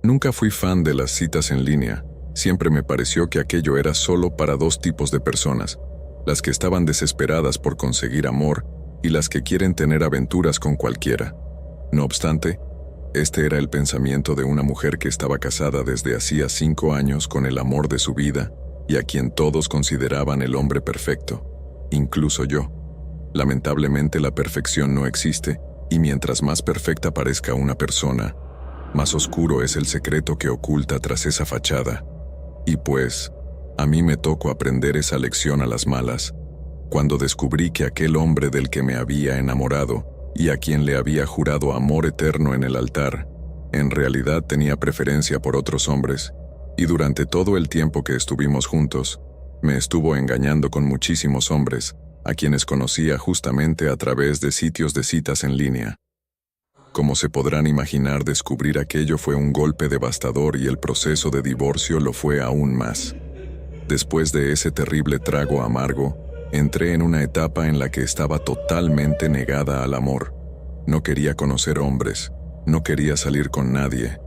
Nunca fui fan de las citas en línea. Siempre me pareció que aquello era solo para dos tipos de personas, las que estaban desesperadas por conseguir amor y las que quieren tener aventuras con cualquiera. No obstante, este era el pensamiento de una mujer que estaba casada desde hacía 5 años con el amor de su vida y a quien todos consideraban el hombre perfecto, incluso yo. Lamentablemente la perfección no existe, y mientras más perfecta parezca una persona, más oscuro es el secreto que oculta tras esa fachada. Y pues, a mí me tocó aprender esa lección a las malas, cuando descubrí que aquel hombre del que me había enamorado y a quien le había jurado amor eterno en el altar, en realidad tenía preferencia por otros hombres, y durante todo el tiempo que estuvimos juntos, me estuvo engañando con muchísimos hombres, a quienes conocía justamente a través de sitios de citas en línea. Como se podrán imaginar, descubrir aquello fue un golpe devastador y el proceso de divorcio lo fue aún más. Después de ese terrible trago amargo, entré en una etapa en la que estaba totalmente negada al amor. No quería conocer hombres, no quería salir con nadie.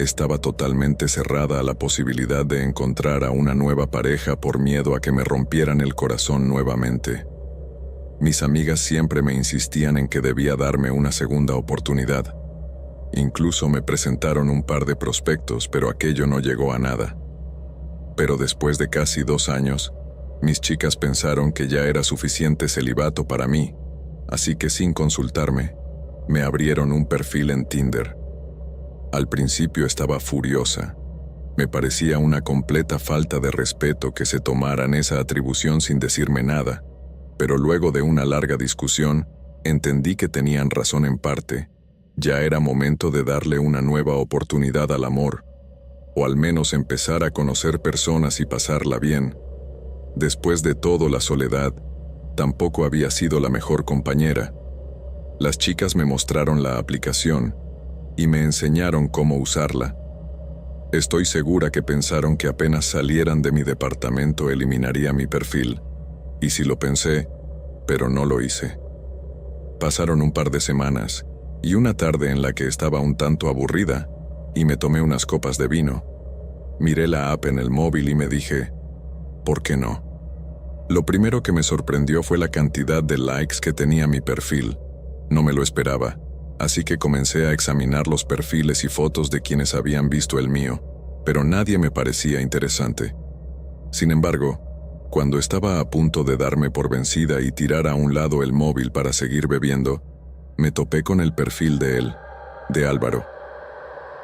Estaba totalmente cerrada a la posibilidad de encontrar a una nueva pareja por miedo a que me rompieran el corazón nuevamente. Mis amigas siempre me insistían en que debía darme una segunda oportunidad. Incluso me presentaron un par de prospectos, pero aquello no llegó a nada. Pero después de casi 2 años, mis chicas pensaron que ya era suficiente celibato para mí, así que sin consultarme, me abrieron un perfil en Tinder. Al principio estaba furiosa. Me parecía una completa falta de respeto que se tomaran esa atribución sin decirme nada, pero luego de una larga discusión, entendí que tenían razón en parte. Ya era momento de darle una nueva oportunidad al amor, o al menos empezar a conocer personas y pasarla bien. Después de todo, la soledad tampoco había sido la mejor compañera. Las chicas me mostraron la aplicación y me enseñaron cómo usarla. Estoy segura que pensaron que apenas salieran de mi departamento eliminaría mi perfil, y sí lo pensé, pero no lo hice. Pasaron un par de semanas, y una tarde en la que estaba un tanto aburrida, y me tomé unas copas de vino. Miré la app en el móvil y me dije, ¿por qué no? Lo primero que me sorprendió fue la cantidad de likes que tenía mi perfil. No me lo esperaba, así que comencé a examinar los perfiles y fotos de quienes habían visto el mío, pero nadie me parecía interesante. Sin embargo, cuando estaba a punto de darme por vencida y tirar a un lado el móvil para seguir bebiendo, me topé con el perfil de él, de Álvaro.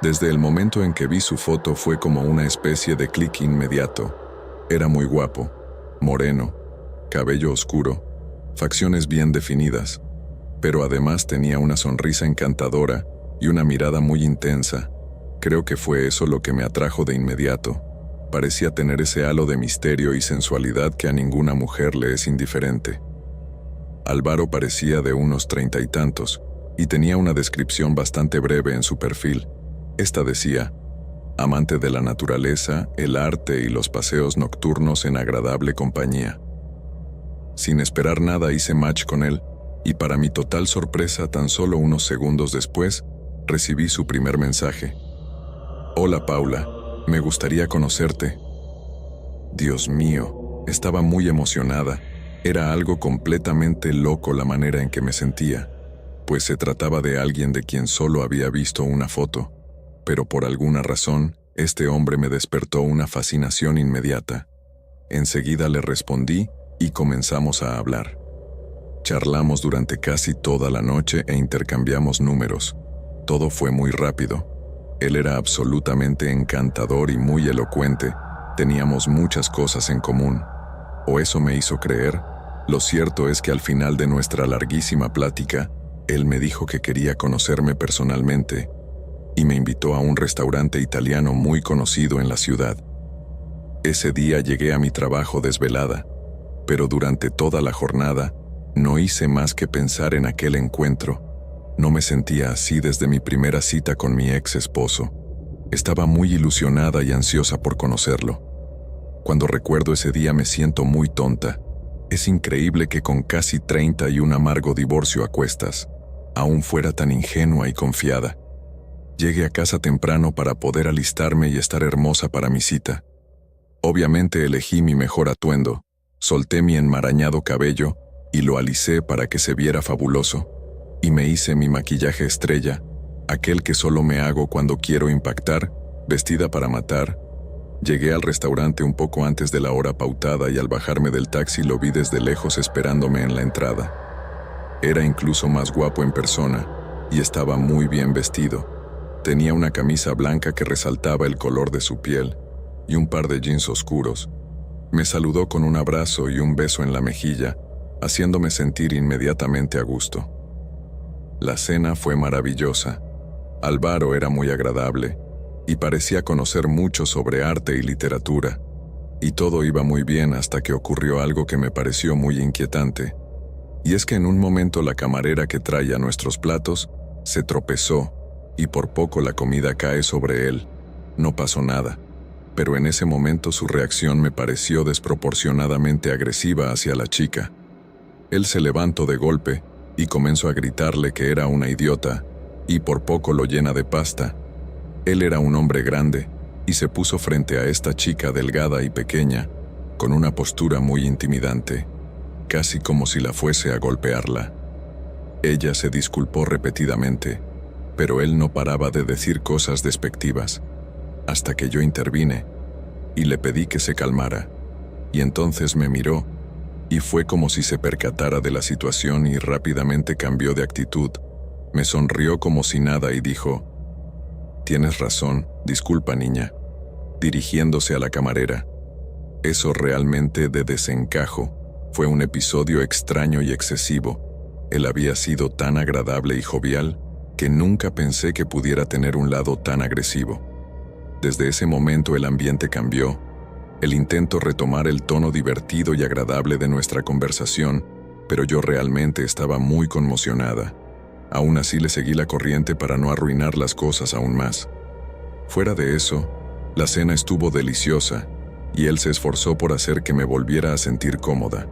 Desde el momento en que vi su foto fue como una especie de clic inmediato. Era muy guapo, moreno, cabello oscuro, facciones bien definidas, pero además tenía una sonrisa encantadora y una mirada muy intensa. Creo que fue eso lo que me atrajo de inmediato. Parecía tener ese halo de misterio y sensualidad que a ninguna mujer le es indiferente. Álvaro parecía de unos 30 y tantos, y tenía una descripción bastante breve en su perfil. Esta decía: amante de la naturaleza, el arte y los paseos nocturnos en agradable compañía. Sin esperar nada hice match con él, y para mi total sorpresa, tan solo unos segundos después, recibí su primer mensaje. Hola Paula, me gustaría conocerte. Dios mío, estaba muy emocionada. Era algo completamente loco la manera en que me sentía, pues se trataba de alguien de quien solo había visto una foto, pero por alguna razón, este hombre me despertó una fascinación inmediata. Enseguida le respondí y comenzamos a hablar. Charlamos durante casi toda la noche e intercambiamos números. Todo fue muy rápido. Él era absolutamente encantador y muy elocuente. Teníamos muchas cosas en común, o eso me hizo creer. Lo cierto es que al final de nuestra larguísima plática, él me dijo que quería conocerme personalmente y me invitó a un restaurante italiano muy conocido en la ciudad. Ese día llegué a mi trabajo desvelada, pero durante toda la jornada no hice más que pensar en aquel encuentro. No me sentía así desde mi primera cita con mi ex esposo. Estaba muy ilusionada y ansiosa por conocerlo. Cuando recuerdo ese día me siento muy tonta. Es increíble que con casi 30 y un amargo divorcio a cuestas, aún fuera tan ingenua y confiada. Llegué a casa temprano para poder alistarme y estar hermosa para mi cita. Obviamente elegí mi mejor atuendo, solté mi enmarañado cabello y lo alisé para que se viera fabuloso, y me hice mi maquillaje estrella, aquel que solo me hago cuando quiero impactar, vestida para matar. Llegué al restaurante un poco antes de la hora pautada y al bajarme del taxi lo vi desde lejos esperándome en la entrada. Era incluso más guapo en persona y estaba muy bien vestido. Tenía una camisa blanca que resaltaba el color de su piel y un par de jeans oscuros. Me saludó con un abrazo y un beso en la mejilla, haciéndome sentir inmediatamente a gusto. La cena fue maravillosa. Álvaro era muy agradable y parecía conocer mucho sobre arte y literatura, y todo iba muy bien hasta que ocurrió algo que me pareció muy inquietante, y es que en un momento la camarera que traía nuestros platos se tropezó y por poco la comida cae sobre él. No pasó nada, pero en ese momento su reacción me pareció desproporcionadamente agresiva hacia la chica. Él se levantó de golpe y comenzó a gritarle que era una idiota, y por poco lo llena de pasta. Él era un hombre grande, y se puso frente a esta chica delgada y pequeña, con una postura muy intimidante, casi como si la fuese a golpearla. Ella se disculpó repetidamente, pero él no paraba de decir cosas despectivas, hasta que yo intervine, y le pedí que se calmara, y entonces me miró, y fue como si se percatara de la situación y rápidamente cambió de actitud. Me sonrió como si nada y dijo: «Tienes razón, disculpa niña», dirigiéndose a la camarera. Eso realmente de desencajo fue un episodio extraño y excesivo. Él había sido tan agradable y jovial que nunca pensé que pudiera tener un lado tan agresivo. Desde ese momento el ambiente cambió. Él intentó retomar el tono divertido y agradable de nuestra conversación, pero yo realmente estaba muy conmocionada. Aún así le seguí la corriente para no arruinar las cosas aún más. Fuera de eso, la cena estuvo deliciosa, y él se esforzó por hacer que me volviera a sentir cómoda.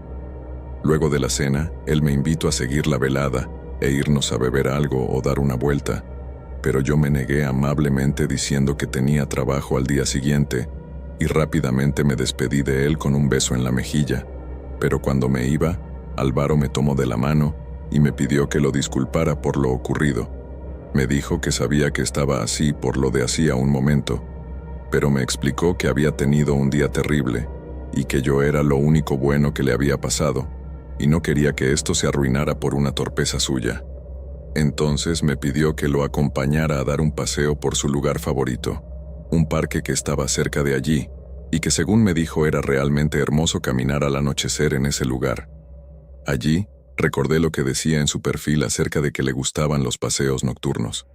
Luego de la cena, él me invitó a seguir la velada e irnos a beber algo o dar una vuelta, pero yo me negué amablemente diciendo que tenía trabajo al día siguiente, y rápidamente me despedí de él con un beso en la mejilla. Pero cuando me iba, Álvaro me tomó de la mano y me pidió que lo disculpara por lo ocurrido. Me dijo que sabía que estaba así por lo de hacía un momento, pero me explicó que había tenido un día terrible y que yo era lo único bueno que le había pasado, y no quería que esto se arruinara por una torpeza suya. Entonces me pidió que lo acompañara a dar un paseo por su lugar favorito, un parque que estaba cerca de allí, y que según me dijo era realmente hermoso caminar al anochecer en ese lugar. Allí, recordé lo que decía en su perfil acerca de que le gustaban los paseos nocturnos.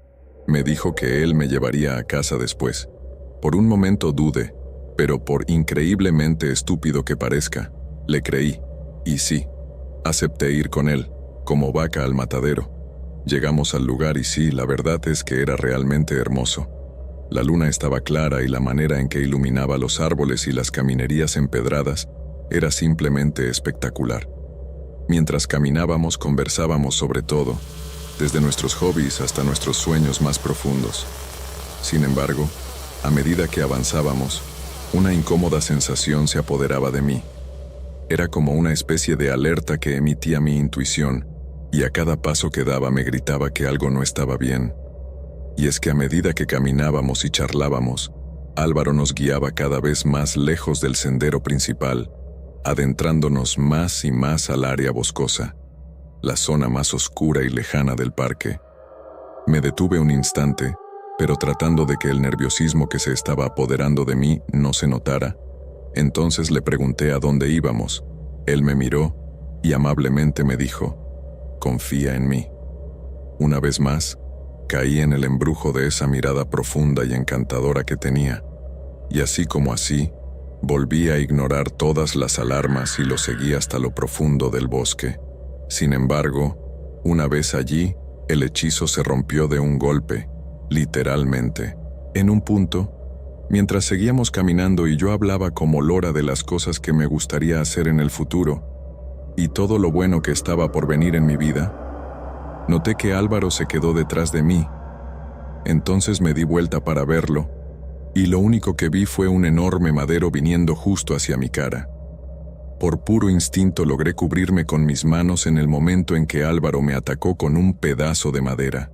Me dijo que él me llevaría a casa después. Por un momento dudé, pero por increíblemente estúpido que parezca, le creí, y sí, acepté ir con él, como vaca al matadero. Llegamos al lugar y sí, la verdad es que era realmente hermoso. La luna estaba clara y la manera en que iluminaba los árboles y las caminerías empedradas era simplemente espectacular. Mientras caminábamos conversábamos sobre todo, desde nuestros hobbies hasta nuestros sueños más profundos. Sin embargo, a medida que avanzábamos, una incómoda sensación se apoderaba de mí. Era como una especie de alerta que emitía mi intuición, y a cada paso que daba me gritaba que algo no estaba bien. Y es que a medida que caminábamos y charlábamos, Álvaro nos guiaba cada vez más lejos del sendero principal, adentrándonos más y más al área boscosa, la zona más oscura y lejana del parque. Me detuve un instante, pero tratando de que el nerviosismo que se estaba apoderando de mí no se notara. Entonces le pregunté a dónde íbamos. Él me miró y amablemente me dijo: «Confía en mí». Una vez más, caí en el embrujo de esa mirada profunda y encantadora que tenía, y así como así, volví a ignorar todas las alarmas y lo seguí hasta lo profundo del bosque. Sin embargo, una vez allí, el hechizo se rompió de un golpe, literalmente. En un punto, mientras seguíamos caminando y yo hablaba como lora de las cosas que me gustaría hacer en el futuro, y todo lo bueno que estaba por venir en mi vida, noté que Álvaro se quedó detrás de mí, Entonces me di vuelta para verlo, y lo único que vi fue un enorme madero viniendo justo hacia mi cara. Por puro instinto logré cubrirme con mis manos en el momento en que Álvaro me atacó con un pedazo de madera.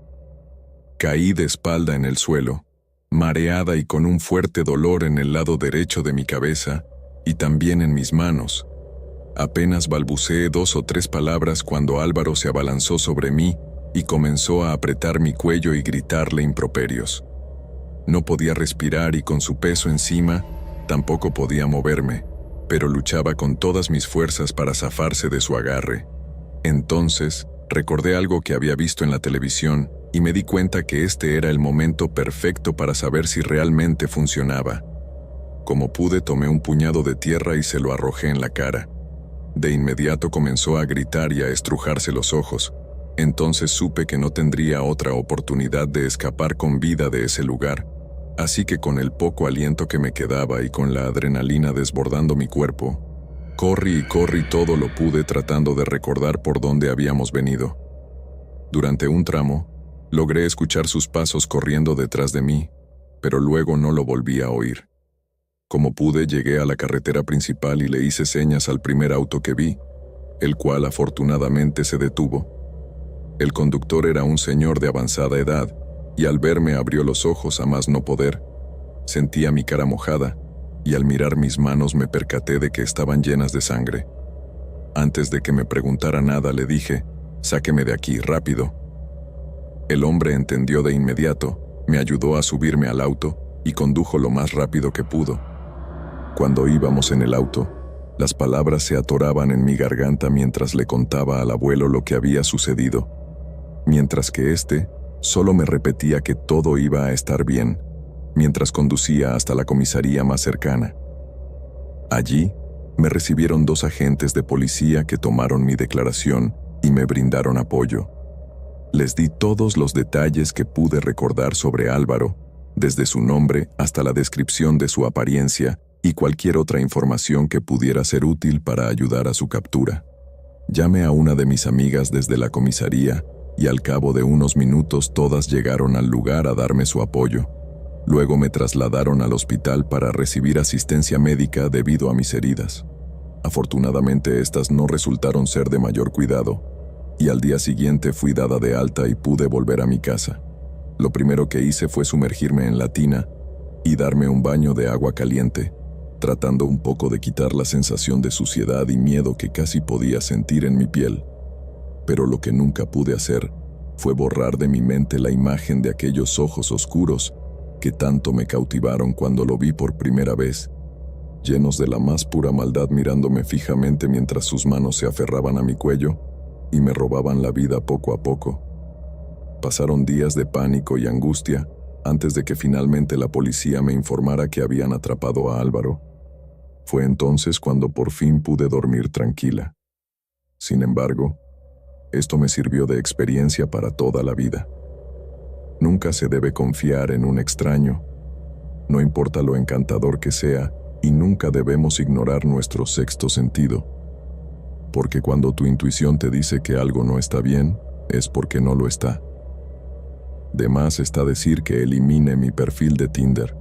Caí de espalda en el suelo, mareada y con un fuerte dolor en el lado derecho de mi cabeza y también en mis manos. Apenas balbuceé 2 o 3 palabras cuando Álvaro se abalanzó sobre mí y comenzó a apretar mi cuello y gritarle improperios. No podía respirar y con su peso encima tampoco podía moverme, pero luchaba con todas mis fuerzas para zafarse de su agarre. Entonces, recordé algo que había visto en la televisión y me di cuenta que este era el momento perfecto para saber si realmente funcionaba. Como pude, tomé un puñado de tierra y se lo arrojé en la cara. De inmediato comenzó a gritar y a estrujarse los ojos. Entonces supe que no tendría otra oportunidad de escapar con vida de ese lugar. Así que con el poco aliento que me quedaba y con la adrenalina desbordando mi cuerpo, corrí todo lo pude tratando de recordar por dónde habíamos venido. Durante un tramo, logré escuchar sus pasos corriendo detrás de mí, pero luego no lo volví a oír. Como pude, llegué a la carretera principal y le hice señas al primer auto que vi, el cual afortunadamente se detuvo. El conductor era un señor de avanzada edad, y al verme abrió los ojos a más no poder. Sentía mi cara mojada, y al mirar mis manos me percaté de que estaban llenas de sangre. Antes de que me preguntara nada le dije, «Sáqueme de aquí, rápido». El hombre entendió de inmediato, me ayudó a subirme al auto y condujo lo más rápido que pudo. Cuando íbamos en el auto, las palabras se atoraban en mi garganta mientras le contaba al abuelo lo que había sucedido, mientras que éste solo me repetía que todo iba a estar bien, mientras conducía hasta la comisaría más cercana. Allí, me recibieron 2 agentes de policía que tomaron mi declaración y me brindaron apoyo. Les di todos los detalles que pude recordar sobre Álvaro, desde su nombre hasta la descripción de su apariencia y cualquier otra información que pudiera ser útil para ayudar a su captura. Llamé a una de mis amigas desde la comisaría y al cabo de unos minutos todas llegaron al lugar a darme su apoyo. Luego me trasladaron al hospital para recibir asistencia médica debido a mis heridas. Afortunadamente estas no resultaron ser de mayor cuidado, y al día siguiente fui dada de alta y pude volver a mi casa. Lo primero que hice fue sumergirme en la tina y darme un baño de agua caliente, tratando un poco de quitar la sensación de suciedad y miedo que casi podía sentir en mi piel. Pero lo que nunca pude hacer fue borrar de mi mente la imagen de aquellos ojos oscuros que tanto me cautivaron cuando lo vi por primera vez, llenos de la más pura maldad mirándome fijamente mientras sus manos se aferraban a mi cuello y me robaban la vida poco a poco. Pasaron días de pánico y angustia antes de que finalmente la policía me informara que habían atrapado a Álvaro. Fue entonces cuando por fin pude dormir tranquila. Sin embargo, esto me sirvió de experiencia para toda la vida. Nunca se debe confiar en un extraño, no importa lo encantador que sea, y nunca debemos ignorar nuestro sexto sentido. Porque cuando tu intuición te dice que algo no está bien, es porque no lo está. De más está decir que elimine mi perfil de Tinder.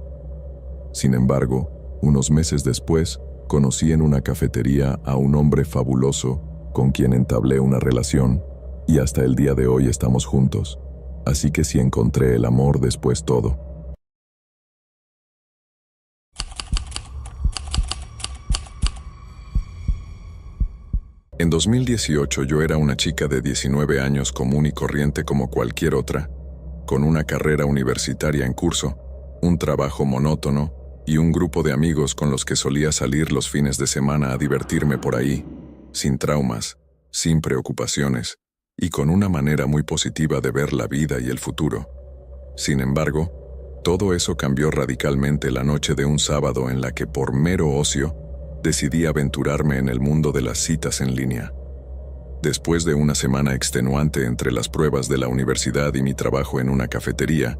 Sin embargo, unos meses después, conocí en una cafetería a un hombre fabuloso con quien entablé una relación, y hasta el día de hoy estamos juntos. Así que sí encontré el amor después todo. En 2018 yo era una chica de 19 años común y corriente como cualquier otra, con una carrera universitaria en curso, un trabajo monótono y un grupo de amigos con los que solía salir los fines de semana a divertirme por ahí, sin traumas, sin preocupaciones, y con una manera muy positiva de ver la vida y el futuro. Sin embargo, todo eso cambió radicalmente la noche de un sábado en la que por mero ocio decidí aventurarme en el mundo de las citas en línea. Después de una semana extenuante entre las pruebas de la universidad y mi trabajo en una cafetería,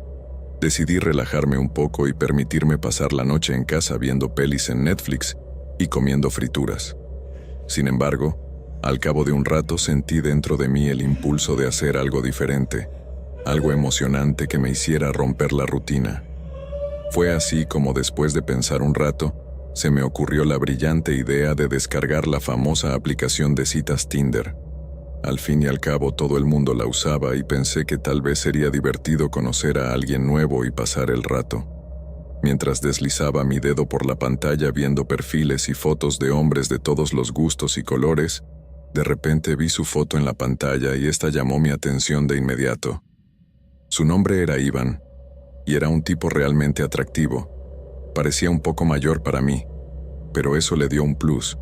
decidí relajarme un poco y permitirme pasar la noche en casa viendo pelis en Netflix y comiendo frituras. Sin embargo, al cabo de un rato sentí dentro de mí el impulso de hacer algo diferente, algo emocionante que me hiciera romper la rutina. Fue así como después de pensar un rato, se me ocurrió la brillante idea de descargar la famosa aplicación de citas Tinder. Al fin y al cabo todo el mundo la usaba y pensé que tal vez sería divertido conocer a alguien nuevo y pasar el rato. Mientras deslizaba mi dedo por la pantalla viendo perfiles y fotos de hombres de todos los gustos y colores, de repente vi su foto en la pantalla y esta llamó mi atención de inmediato. Su nombre era Iván, y era un tipo realmente atractivo. Parecía un poco mayor para mí, pero eso le dio un plus,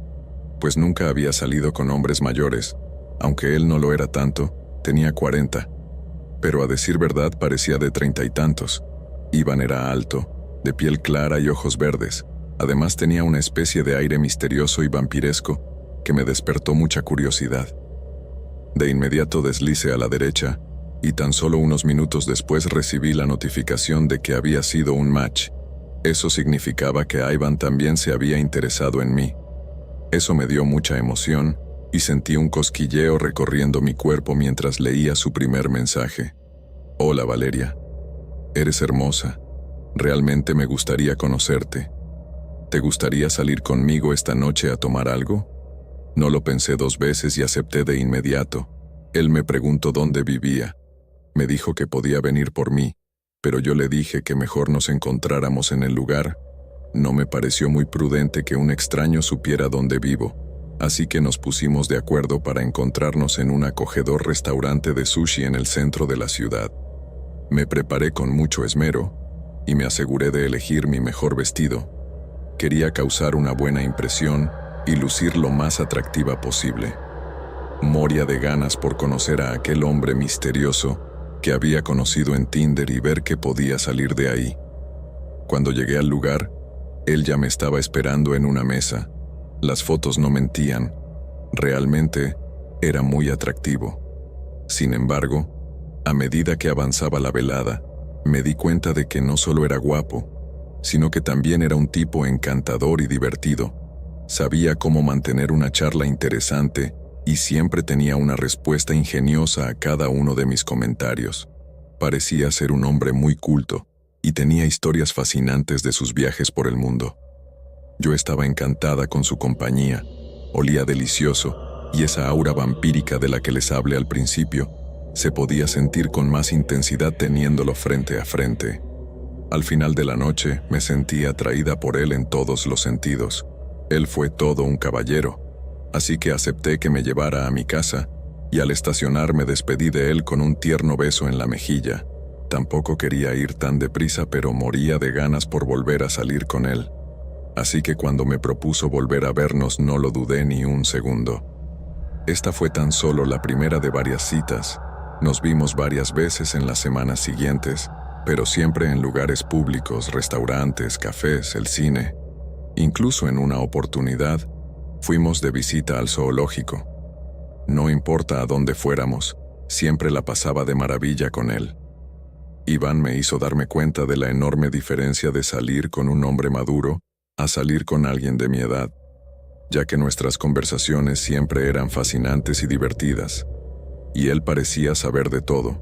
pues nunca había salido con hombres mayores. Aunque él no lo era tanto, tenía 40, pero a decir verdad parecía de 30 y tantos. Iván era alto, de piel clara y ojos verdes. Además tenía una especie de aire misterioso y vampiresco que me despertó mucha curiosidad. De inmediato deslicé a la derecha, y tan solo unos minutos después recibí la notificación de que había sido un match. Eso significaba que Iván también se había interesado en mí. Eso me dio mucha emoción, y sentí un cosquilleo recorriendo mi cuerpo mientras leía su primer mensaje. Hola Valeria, eres hermosa. Realmente me gustaría conocerte. ¿Te gustaría salir conmigo esta noche a tomar algo? No lo pensé 2 veces y acepté de inmediato. Él me preguntó dónde vivía. Me dijo que podía venir por mí, pero yo le dije que mejor nos encontráramos en el lugar. No me pareció muy prudente que un extraño supiera dónde vivo. Así que nos pusimos de acuerdo para encontrarnos en un acogedor restaurante de sushi en el centro de la ciudad. Me preparé con mucho esmero y me aseguré de elegir mi mejor vestido. Quería causar una buena impresión y lucir lo más atractiva posible. Moría de ganas por conocer a aquel hombre misterioso que había conocido en Tinder y ver qué podía salir de ahí. Cuando llegué al lugar, él ya me estaba esperando en una mesa. Las fotos no mentían. Realmente era muy atractivo. Sin embargo, a medida que avanzaba la velada, me di cuenta de que no solo era guapo, sino que también era un tipo encantador y divertido. Sabía cómo mantener una charla interesante y siempre tenía una respuesta ingeniosa a cada uno de mis comentarios. Parecía ser un hombre muy culto y tenía historias fascinantes de sus viajes por el mundo. Yo estaba encantada con su compañía, olía delicioso y esa aura vampírica de la que les hablé al principio se podía sentir con más intensidad teniéndolo frente a frente. Al final de la noche me sentí atraída por él en todos los sentidos. Él fue todo un caballero, así que acepté que me llevara a mi casa y al estacionar me despedí de él con un tierno beso en la mejilla. Tampoco quería ir tan deprisa, pero moría de ganas por volver a salir con él. Así que cuando me propuso volver a vernos no lo dudé ni un segundo. Esta fue tan solo la primera de varias citas. Nos vimos varias veces en las semanas siguientes, pero siempre en lugares públicos, restaurantes, cafés, el cine. Incluso en una oportunidad, fuimos de visita al zoológico. No importa a dónde fuéramos, siempre la pasaba de maravilla con él. Iván me hizo darme cuenta de la enorme diferencia de salir con un hombre maduro a salir con alguien de mi edad, ya que nuestras conversaciones siempre eran fascinantes y divertidas, y él parecía saber de todo.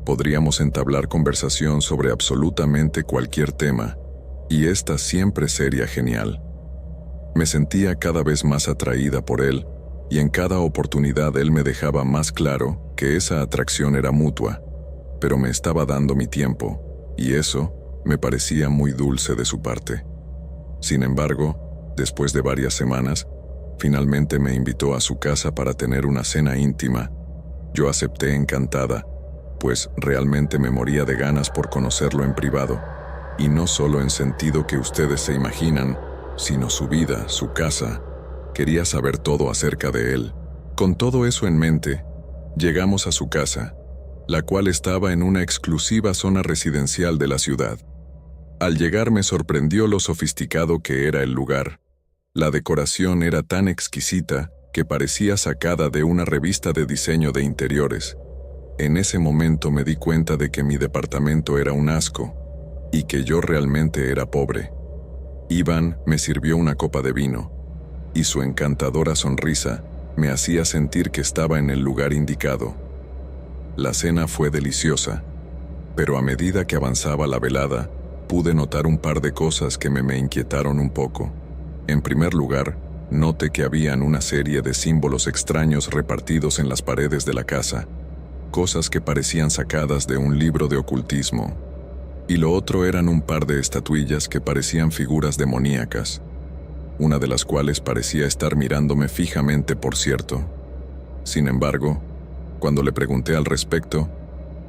Podríamos entablar conversación sobre absolutamente cualquier tema, y esta siempre sería genial. Me sentía cada vez más atraída por él, y en cada oportunidad él me dejaba más claro que esa atracción era mutua, pero me estaba dando mi tiempo, y eso me parecía muy dulce de su parte. Sin embargo, después de varias semanas, finalmente me invitó a su casa para tener una cena íntima. Yo acepté encantada, pues realmente me moría de ganas por conocerlo en privado, y no solo en sentido que ustedes se imaginan, sino su vida, su casa. Quería saber todo acerca de él. Con todo eso en mente, llegamos a su casa, la cual estaba en una exclusiva zona residencial de la ciudad. Al llegar me sorprendió lo sofisticado que era el lugar. La decoración era tan exquisita que parecía sacada de una revista de diseño de interiores. En ese momento me di cuenta de que mi departamento era un asco y que yo realmente era pobre. Iván me sirvió una copa de vino y su encantadora sonrisa me hacía sentir que estaba en el lugar indicado. La cena fue deliciosa, pero a medida que avanzaba la velada, pude notar un par de cosas que me inquietaron un poco. En primer lugar, noté que habían una serie de símbolos extraños repartidos en las paredes de la casa, cosas que parecían sacadas de un libro de ocultismo. Y lo otro eran un par de estatuillas que parecían figuras demoníacas, una de las cuales parecía estar mirándome fijamente, por cierto. Sin embargo, cuando le pregunté al respecto,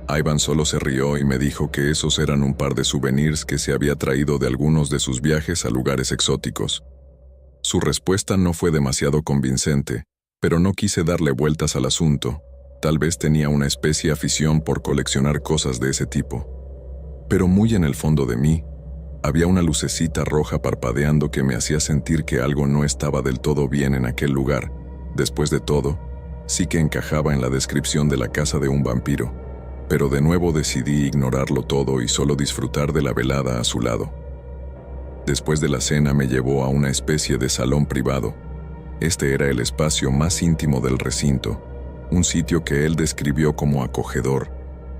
Ivan solo se rió y me dijo que esos eran un par de souvenirs que se había traído de algunos de sus viajes a lugares exóticos. Su respuesta no fue demasiado convincente, pero no quise darle vueltas al asunto. Tal vez tenía una especie de afición por coleccionar cosas de ese tipo. Pero muy en el fondo de mí, había una lucecita roja parpadeando que me hacía sentir que algo no estaba del todo bien en aquel lugar. Después de todo, sí que encajaba en la descripción de la casa de un vampiro. Pero de nuevo decidí ignorarlo todo y solo disfrutar de la velada a su lado. Después de la cena me llevó a una especie de salón privado. Este era el espacio más íntimo del recinto, un sitio que él describió como acogedor,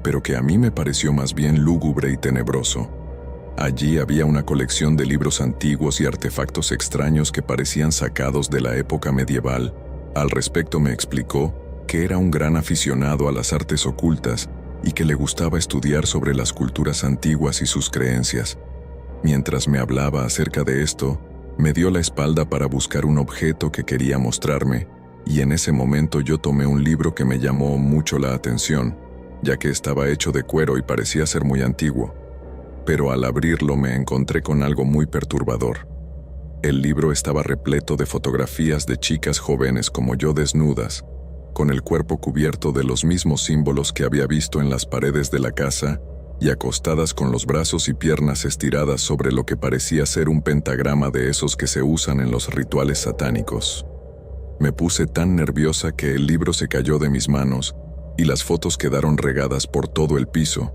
pero que a mí me pareció más bien lúgubre y tenebroso. Allí había una colección de libros antiguos y artefactos extraños que parecían sacados de la época medieval. Al respecto me explicó que era un gran aficionado a las artes ocultas y que le gustaba estudiar sobre las culturas antiguas y sus creencias. Mientras me hablaba acerca de esto, me dio la espalda para buscar un objeto que quería mostrarme, y en ese momento yo tomé un libro que me llamó mucho la atención, ya que estaba hecho de cuero y parecía ser muy antiguo. Pero al abrirlo me encontré con algo muy perturbador. El libro estaba repleto de fotografías de chicas jóvenes como yo desnudas, con el cuerpo cubierto de los mismos símbolos que había visto en las paredes de la casa y acostadas con los brazos y piernas estiradas sobre lo que parecía ser un pentagrama de esos que se usan en los rituales satánicos. Me puse tan nerviosa que el libro se cayó de mis manos y las fotos quedaron regadas por todo el piso.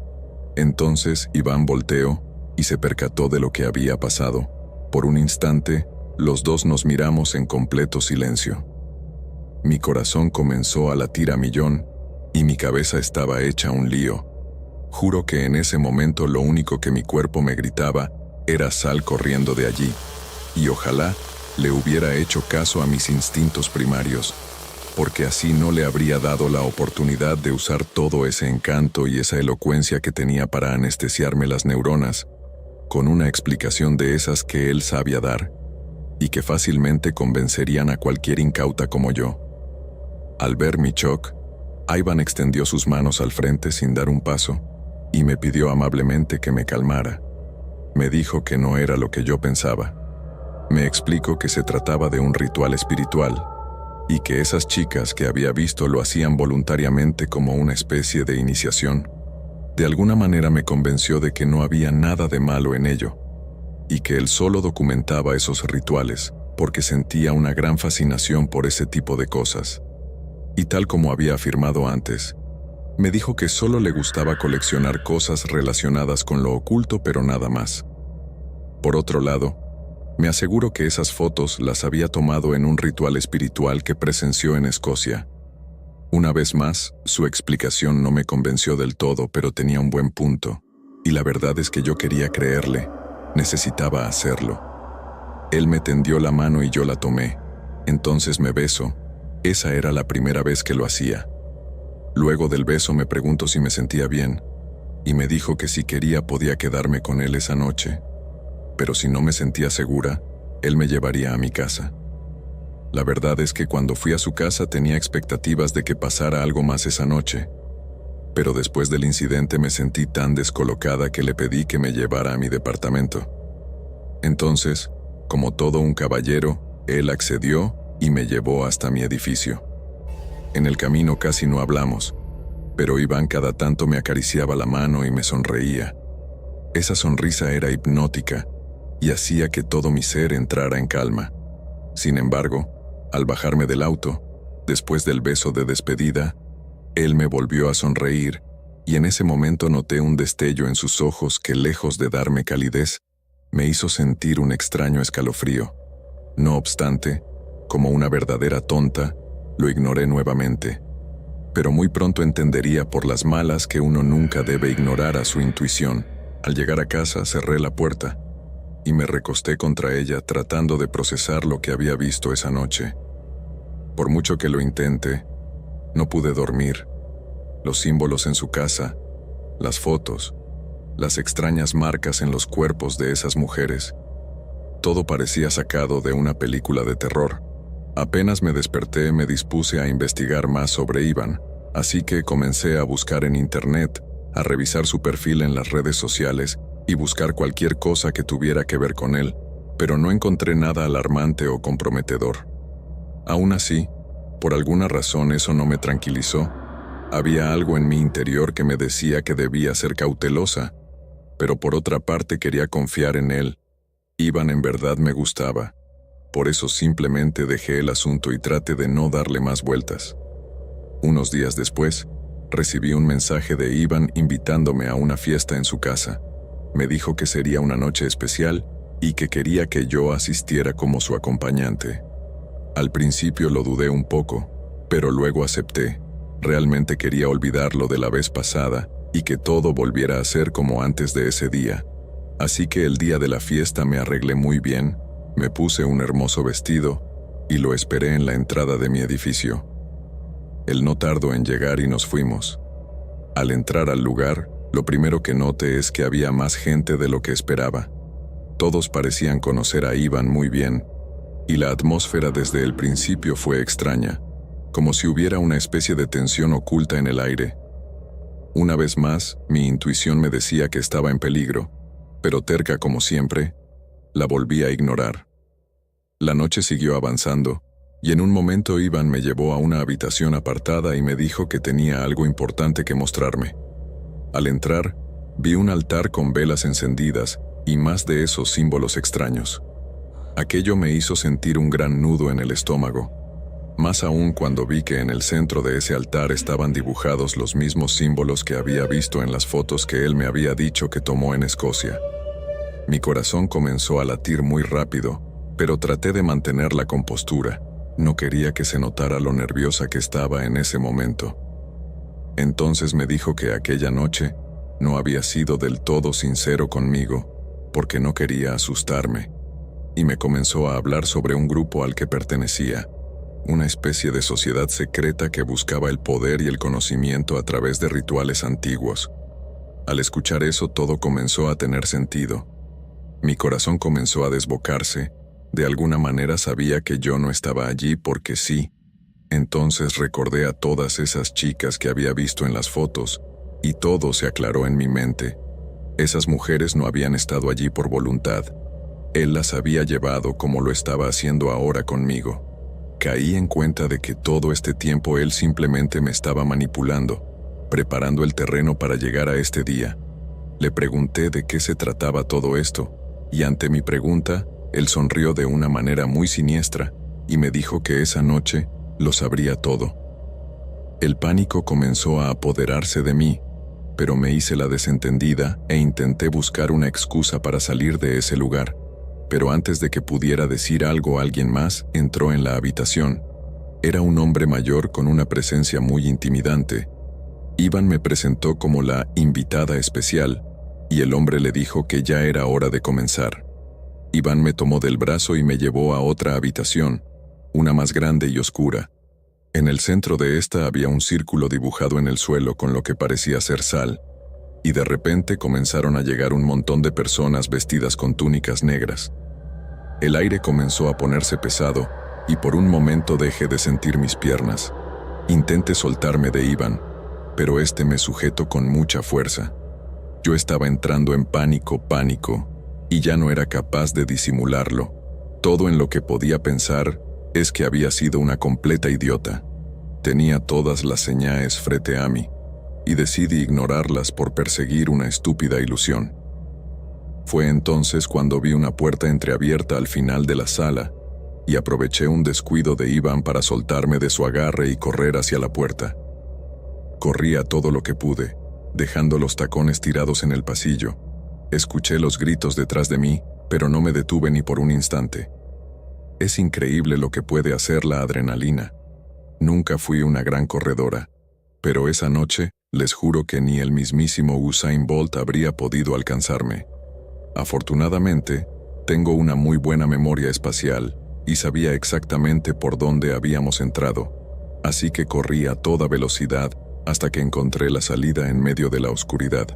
Entonces Iván volteó y se percató de lo que había pasado. Por un instante, los dos nos miramos en completo silencio. Mi corazón comenzó a latir a millón y mi cabeza estaba hecha un lío. Juro que en ese momento lo único que mi cuerpo me gritaba era sal corriendo de allí, y ojalá le hubiera hecho caso a mis instintos primarios, porque así no le habría dado la oportunidad de usar todo ese encanto y esa elocuencia que tenía para anestesiarme las neuronas, con una explicación de esas que él sabía dar, y que fácilmente convencerían a cualquier incauta como yo. Al ver mi shock, Ivan extendió sus manos al frente sin dar un paso, y me pidió amablemente que me calmara. Me dijo que no era lo que yo pensaba. Me explicó que se trataba de un ritual espiritual, y que esas chicas que había visto lo hacían voluntariamente como una especie de iniciación. De alguna manera me convenció de que no había nada de malo en ello, y que él solo documentaba esos rituales porque sentía una gran fascinación por ese tipo de cosas. Y tal como había afirmado antes, me dijo que solo le gustaba coleccionar cosas relacionadas con lo oculto, pero nada más. Por otro lado, me aseguró que esas fotos las había tomado en un ritual espiritual que presenció en Escocia. Una vez más, su explicación no me convenció del todo, pero tenía un buen punto, y la verdad es que yo quería creerle. Necesitaba hacerlo. Él me tendió la mano y yo la tomé. Entonces me besó. Esa era la primera vez que lo hacía. Luego del beso me preguntó si me sentía bien, y me dijo que si quería podía quedarme con él esa noche, pero si no me sentía segura, él me llevaría a mi casa. La verdad es que cuando fui a su casa tenía expectativas de que pasara algo más esa noche, pero después del incidente me sentí tan descolocada que le pedí que me llevara a mi departamento. Entonces, como todo un caballero, él accedió y me llevó hasta mi edificio. En el camino casi no hablamos, pero Iván cada tanto me acariciaba la mano y me sonreía. Esa sonrisa era hipnótica y hacía que todo mi ser entrara en calma. Sin embargo, al bajarme del auto, después del beso de despedida, él me volvió a sonreír y en ese momento noté un destello en sus ojos que, lejos de darme calidez, me hizo sentir un extraño escalofrío. No obstante, como una verdadera tonta, lo ignoré nuevamente. pero muy pronto entendería por las malas que uno nunca debe ignorar a su intuición. Al llegar a casa cerré la puerta y me recosté contra ella tratando de procesar lo que había visto esa noche. Por mucho que lo intente, no pude dormir. Los símbolos en su casa, las fotos, las extrañas marcas en los cuerpos de esas mujeres. Todo parecía sacado de una película de terror. Apenas me desperté, me dispuse a investigar más sobre Iván, así que comencé a buscar en internet, a revisar su perfil en las redes sociales y buscar cualquier cosa que tuviera que ver con él, pero no encontré nada alarmante o comprometedor. Aún así, por alguna razón eso no me tranquilizó. Había algo en mi interior que me decía que debía ser cautelosa, pero por otra parte quería confiar en él. Iván en verdad me gustaba. Por eso simplemente dejé el asunto y traté de no darle más vueltas. Unos días después, recibí un mensaje de Iván invitándome a una fiesta en su casa. Me dijo que sería una noche especial y que quería que yo asistiera como su acompañante. Al principio lo dudé un poco, pero luego acepté. Realmente quería olvidarlo de la vez pasada y que todo volviera a ser como antes de ese día. Así que el día de la fiesta me arreglé muy bien, me puse un hermoso vestido y lo esperé en la entrada de mi edificio. Él no tardó en llegar y nos fuimos. Al entrar al lugar, lo primero que noté es que había más gente de lo que esperaba. Todos parecían conocer a Iván muy bien, y la atmósfera desde el principio fue extraña, como si hubiera una especie de tensión oculta en el aire. Una vez más, mi intuición me decía que estaba en peligro, pero terca como siempre, la volví a ignorar. La noche siguió avanzando, y en un momento Iván me llevó a una habitación apartada y me dijo que tenía algo importante que mostrarme. Al entrar, vi un altar con velas encendidas y más de esos símbolos extraños. Aquello me hizo sentir un gran nudo en el estómago, más aún cuando vi que en el centro de ese altar estaban dibujados los mismos símbolos que había visto en las fotos que él me había dicho que tomó en Escocia. Mi corazón comenzó a latir muy rápido, pero traté de mantener la compostura. No quería que se notara lo nerviosa que estaba en ese momento. Entonces me dijo que aquella noche no había sido del todo sincero conmigo, porque no quería asustarme, y me comenzó a hablar sobre un grupo al que pertenecía, una especie de sociedad secreta que buscaba el poder y el conocimiento a través de rituales antiguos. Al escuchar eso, todo comenzó a tener sentido. Mi corazón comenzó a desbocarse. De alguna manera sabía que yo no estaba allí porque sí. Entonces recordé a todas esas chicas que había visto en las fotos, y todo se aclaró en mi mente. Esas mujeres no habían estado allí por voluntad. Él las había llevado como lo estaba haciendo ahora conmigo. Caí en cuenta de que todo este tiempo él simplemente me estaba manipulando, preparando el terreno para llegar a este día. Le pregunté de qué se trataba todo esto, y ante mi pregunta, él sonrió de una manera muy siniestra y me dijo que esa noche lo sabría todo. El pánico comenzó a apoderarse de mí, pero me hice la desentendida e intenté buscar una excusa para salir de ese lugar. Pero antes de que pudiera decir algo, alguien más entró en la habitación. Era un hombre mayor con una presencia muy intimidante. Iván me presentó como la invitada especial, y el hombre le dijo que ya era hora de comenzar. Iván me tomó del brazo y me llevó a otra habitación, una más grande y oscura. En el centro de esta había un círculo dibujado en el suelo con lo que parecía ser sal, y de repente comenzaron a llegar un montón de personas vestidas con túnicas negras. El aire comenzó a ponerse pesado, y por un momento dejé de sentir mis piernas. Intenté soltarme de Iván, pero este me sujetó con mucha fuerza. Yo estaba entrando en pánico, y ya no era capaz de disimularlo. Todo en lo que podía pensar es que había sido una completa idiota. Tenía todas las señales frente a mí, y decidí ignorarlas por perseguir una estúpida ilusión. Fue entonces cuando vi una puerta entreabierta al final de la sala, y aproveché un descuido de Iván para soltarme de su agarre y correr hacia la puerta. Corrí a todo lo que pude, dejando los tacones tirados en el pasillo. Escuché los gritos detrás de mí, pero no me detuve ni por un instante. Es increíble lo que puede hacer la adrenalina. Nunca fui una gran corredora, Pero esa noche, les juro que ni el mismísimo Usain Bolt habría podido alcanzarme. Afortunadamente, tengo una muy buena memoria espacial y sabía exactamente por dónde habíamos entrado, así que corrí a toda velocidad hasta que encontré la salida en medio de la oscuridad.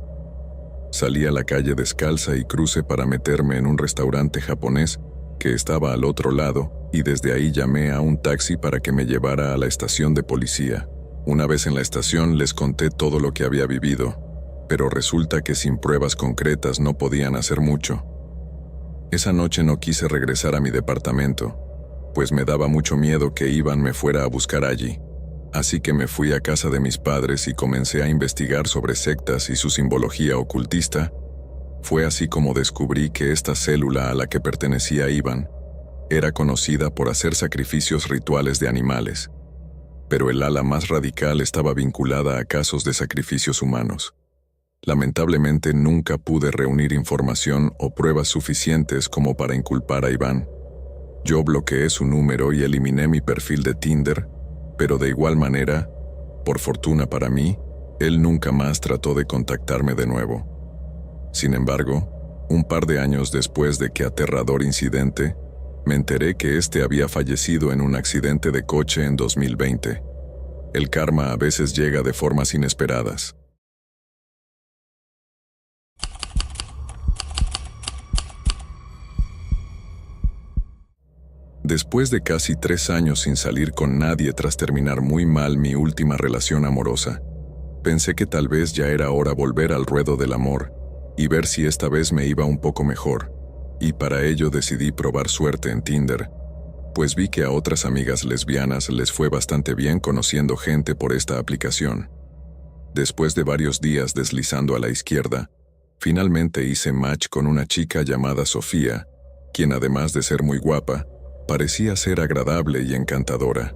Salí a la calle descalza y crucé para meterme en un restaurante japonés que estaba al otro lado, y desde ahí llamé a un taxi para que me llevara a la estación de policía. Una vez en la estación les conté todo lo que había vivido, pero resulta que sin pruebas concretas no podían hacer mucho. Esa noche no quise regresar a mi departamento, pues me daba mucho miedo que Iván me fuera a buscar allí. Así que me fui a casa de mis padres y comencé a investigar sobre sectas y su simbología ocultista. Fue así como descubrí que esta célula a la que pertenecía Iván era conocida por hacer sacrificios rituales de animales, pero el ala más radical estaba vinculada a casos de sacrificios humanos. Lamentablemente nunca pude reunir información o pruebas suficientes como para inculpar a Iván. Yo bloqueé su número y eliminé mi perfil de Tinder, pero de igual manera, por fortuna para mí, él nunca más trató de contactarme de nuevo. Sin embargo, un par de años después de que aterrador incidente, me enteré que este había fallecido en un accidente de coche en 2020. El karma a veces llega de formas inesperadas. Después de casi 3 años sin salir con nadie tras terminar muy mal mi última relación amorosa, pensé que tal vez ya era hora volver al ruedo del amor y ver si esta vez me iba un poco mejor, y para ello decidí probar suerte en Tinder, pues vi que a otras amigas lesbianas les fue bastante bien conociendo gente por esta aplicación. Después de varios días deslizando a la izquierda, finalmente hice match con una chica llamada Sofía, quien además de ser muy guapa, parecía ser agradable y encantadora.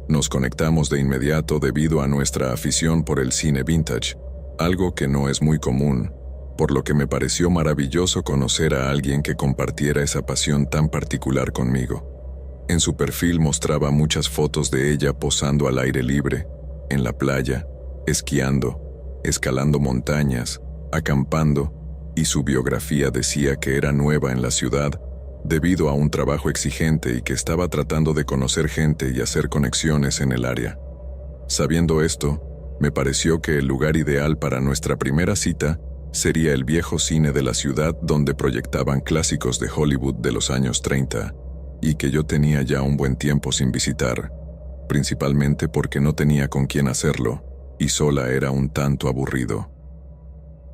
Nos conectamos de inmediato debido a nuestra afición por el cine vintage, algo que no es muy común, por lo que me pareció maravilloso conocer a alguien que compartiera esa pasión tan particular conmigo. En su perfil mostraba muchas fotos de ella posando al aire libre, en la playa, esquiando, escalando montañas, acampando, y su biografía decía que era nueva en la ciudad, debido a un trabajo exigente y que estaba tratando de conocer gente y hacer conexiones en el área. Sabiendo esto, me pareció que el lugar ideal para nuestra primera cita sería el viejo cine de la ciudad donde proyectaban clásicos de Hollywood de los años 30, y que yo tenía ya un buen tiempo sin visitar, principalmente porque no tenía con quién hacerlo, y sola era un tanto aburrido.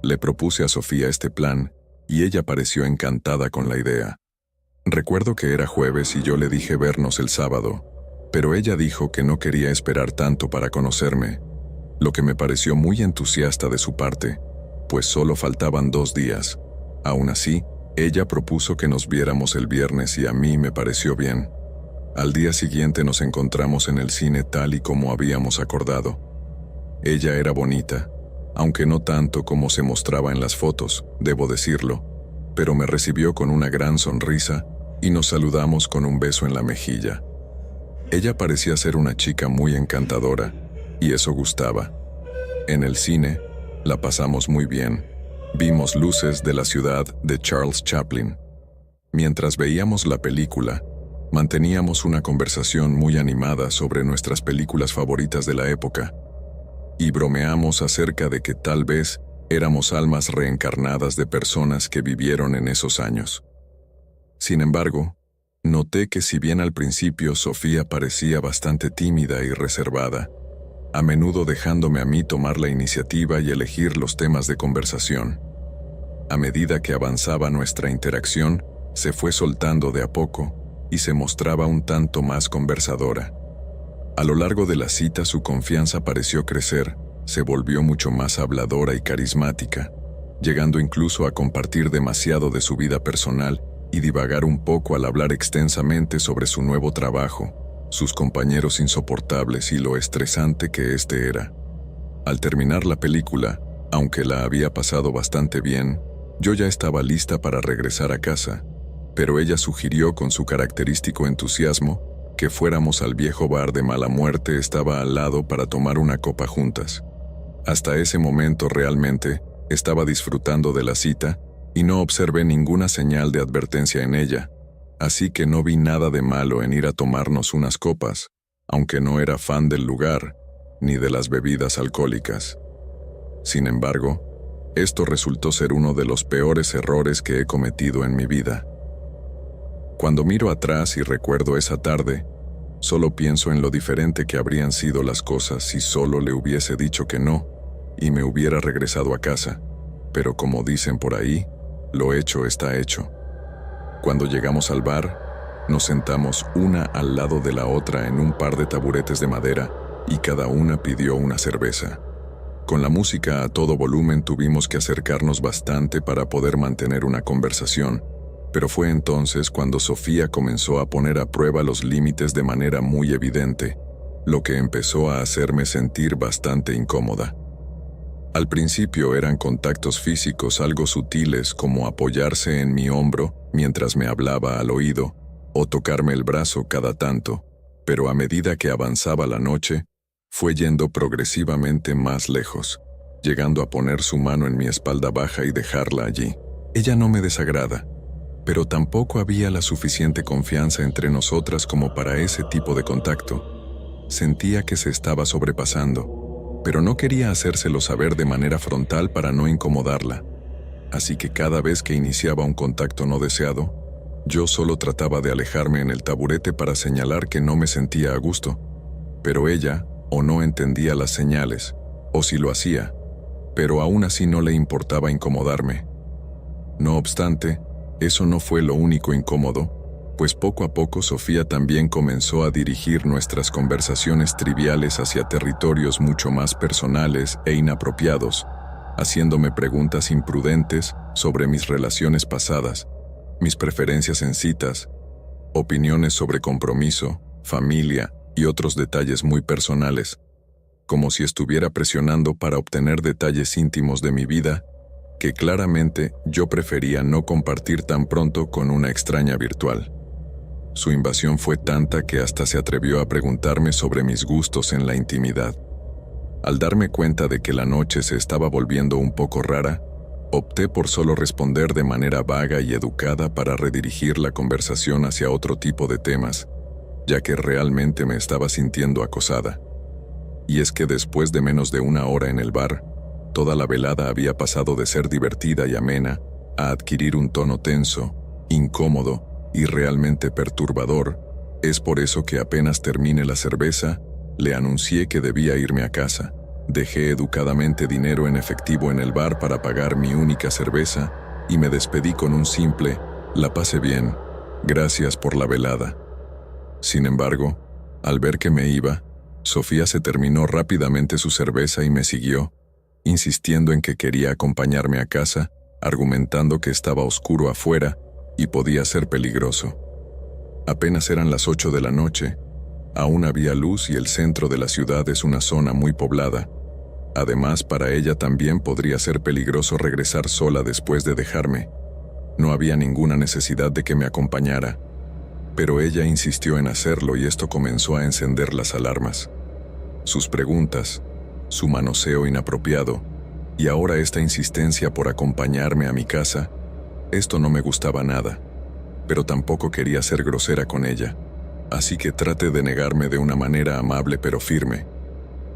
Le propuse a Sofía este plan, y ella pareció encantada con la idea. Recuerdo que era jueves y yo le dije vernos el sábado, pero ella dijo que no quería esperar tanto para conocerme, lo que me pareció muy entusiasta de su parte, pues solo faltaban 2 días. Aún así, ella propuso que nos viéramos el viernes y a mí me pareció bien. Al día siguiente nos encontramos en el cine tal y como habíamos acordado. Ella era bonita, aunque no tanto como se mostraba en las fotos, debo decirlo, pero me recibió con una gran sonrisa y nos saludamos con un beso en la mejilla. Ella parecía ser una chica muy encantadora, y eso gustaba. En el cine, la pasamos muy bien. Vimos Luces de la ciudad de Charles Chaplin. Mientras veíamos la película, manteníamos una conversación muy animada sobre nuestras películas favoritas de la época, y bromeamos acerca de que tal vez éramos almas reencarnadas de personas que vivieron en esos años. Sin embargo, noté que si bien al principio Sofía parecía bastante tímida y reservada, a menudo dejándome a mí tomar la iniciativa y elegir los temas de conversación. A medida que avanzaba nuestra interacción, se fue soltando de a poco y se mostraba un tanto más conversadora. A lo largo de la cita su confianza pareció crecer, se volvió mucho más habladora y carismática, llegando incluso a compartir demasiado de su vida personal y divagar un poco al hablar extensamente sobre su nuevo trabajo, sus compañeros insoportables y lo estresante que este era. Al terminar la película, aunque la había pasado bastante bien, yo ya estaba lista para regresar a casa, pero ella sugirió con su característico entusiasmo que fuéramos al viejo bar de mala muerte estaba al lado para tomar una copa juntas. Hasta ese momento realmente estaba disfrutando de la cita y no observé ninguna señal de advertencia en ella, así que no vi nada de malo en ir a tomarnos unas copas, aunque no era fan del lugar ni de las bebidas alcohólicas. Sin embargo, esto resultó ser uno de los peores errores que he cometido en mi vida. Cuando miro atrás y recuerdo esa tarde, solo pienso en lo diferente que habrían sido las cosas si solo le hubiese dicho que no y me hubiera regresado a casa, pero como dicen por ahí, lo hecho está hecho. Cuando llegamos al bar, nos sentamos una al lado de la otra en un par de taburetes de madera y cada una pidió una cerveza. Con la música a todo volumen tuvimos que acercarnos bastante para poder mantener una conversación, pero fue entonces cuando Sofía comenzó a poner a prueba los límites de manera muy evidente, lo que empezó a hacerme sentir bastante incómoda. Al principio eran contactos físicos algo sutiles como apoyarse en mi hombro mientras me hablaba al oído o tocarme el brazo cada tanto, pero a medida que avanzaba la noche, fue yendo progresivamente más lejos, llegando a poner su mano en mi espalda baja y dejarla allí. Ella no me desagrada, pero tampoco había la suficiente confianza entre nosotras como para ese tipo de contacto. Sentía que se estaba sobrepasando, pero no quería hacérselo saber de manera frontal para no incomodarla. Así que cada vez que iniciaba un contacto no deseado, yo solo trataba de alejarme en el taburete para señalar que no me sentía a gusto, pero ella o no entendía las señales, o si lo hacía, pero aún así no le importaba incomodarme. No obstante, eso no fue lo único incómodo, pues poco a poco Sofía también comenzó a dirigir nuestras conversaciones triviales hacia territorios mucho más personales e inapropiados, haciéndome preguntas imprudentes sobre mis relaciones pasadas, mis preferencias en citas, opiniones sobre compromiso, familia y otros detalles muy personales, como si estuviera presionando para obtener detalles íntimos de mi vida que claramente yo prefería no compartir tan pronto con una extraña virtual. Su invasión fue tanta que hasta se atrevió a preguntarme sobre mis gustos en la intimidad. Al darme cuenta de que la noche se estaba volviendo un poco rara, opté por solo responder de manera vaga y educada para redirigir la conversación hacia otro tipo de temas, ya que realmente me estaba sintiendo acosada. Y es que después de menos de una hora en el bar, toda la velada había pasado de ser divertida y amena a adquirir un tono tenso, incómodo y realmente perturbador. Es por eso que apenas terminé la cerveza, le anuncié que debía irme a casa. Dejé educadamente dinero en efectivo en el bar para pagar mi única cerveza y me despedí con un simple «La pasé bien, gracias por la velada». Sin embargo, al ver que me iba, Sofía se terminó rápidamente su cerveza y me siguió, insistiendo en que quería acompañarme a casa, argumentando que estaba oscuro afuera y podía ser peligroso. Apenas eran las 8 de la noche, aún había luz y el centro de la ciudad es una zona muy poblada. Además, para ella también podría ser peligroso regresar sola después de dejarme. No había ninguna necesidad de que me acompañara, pero ella insistió en hacerlo y esto comenzó a encender las alarmas. Sus preguntas, su manoseo inapropiado, y ahora esta insistencia por acompañarme a mi casa, esto no me gustaba nada, pero tampoco quería ser grosera con ella, así que traté de negarme de una manera amable pero firme.